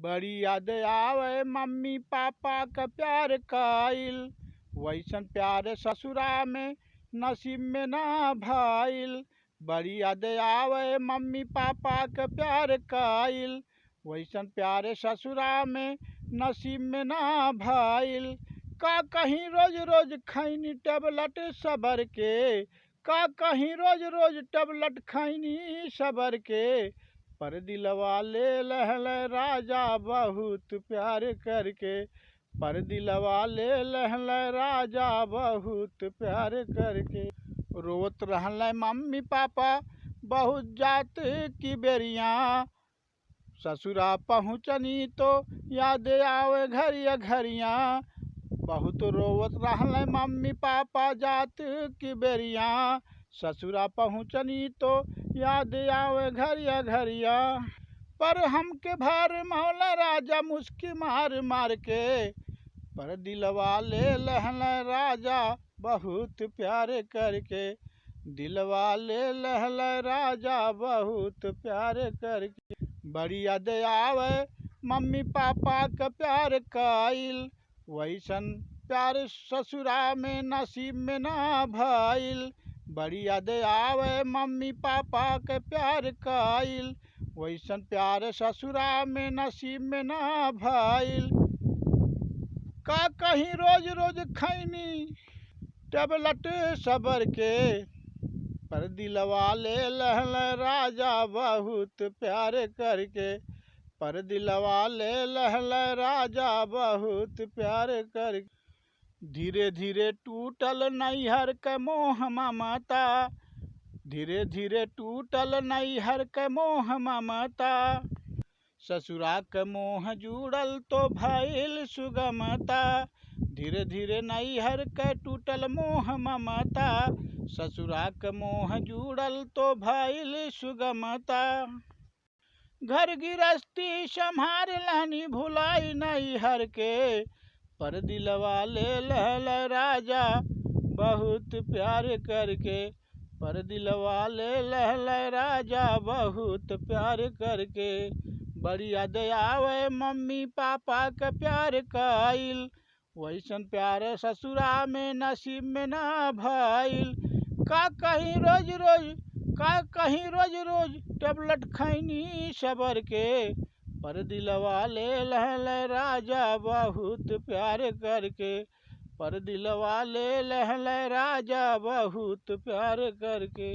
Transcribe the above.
बड़ी याद आवे मम्मी पापा का प्यार काइल, वैसन प्यार ससुरा में नसीब में ना भाईल। बड़ी याद आवे मम्मी पापा का प्यार काइल, वैसन प्यार ससुरा में नसीब में ना भाईल। का कहीं रोज रोज खैनी टेबलेट सबर के, का कहीं रोज रोज टेबलेट खैनी सबर के। पर दिलवा ले लहल राजा बहुत प्यार करके, पर दिलवा ले लहल राजा बहुत प्यार करके। रोत रहल मम्मी पापा बहुत जात की बेरिया, ससुरा पहुँचनी तो याद आवे घरिया घरिया। बहुत रोवत रहल मम्मी पापा जात की बेरिया, ससुरा पहुँचनी तो याद आवे घरिया घरिया। पर हमके भार मौला राजा मुस्की मार मार के, पर दिलवा ले लहल राजा बहुत प्यार करके, दिलवा ले लहल राजा बहुत प्यार करके। बड़ी याद आवे मम्मी पापा का प्यार काइल, वैसन प्यार ससुरा में नसीब में ना भाईल। बड़ी याद आवे मम्मी पापा के प्यार काइल, वैसन प्यार ससुरा में नसीब में ना भाईल। का कहीं रोज रोज खैनी टेबलेट सबर के, पर दिलवा ले लहल राजा बहुत प्यार करके, पर दिलवा ले लहल राजा बहुत प्यार करके। धीरे धीरे टूटल नैहर के मोह ममता, धीरे धीरे टूटल नैहर के मोह ममता। ससुरा के मोह जुड़ल तो भइल सुगमता, धीरे धीरे नैहर के टूटल मोह ममता। ससुरा के मोह जुड़ल तो भइल सुगमता। घर गिरस्ती संभार लानी भुलाई नैहर के, पर दिलवा ले लहल राजा बहुत प्यार करके, पर दिलवा ले लहल राजा बहुत प्यार करके। बड़ी याद आवे मम्मी पापा का प्यार काइल, वैसन प्यार ससुरा में नसीब में ना भाईल। का कहीं रोज रोज, का कहीं रोज रोज टेबलेट खैनी सबर के, पर दिलवा ले लहल राजा बहुत प्यार करके, पर दिलवा ले लहल राजा बहुत प्यार करके।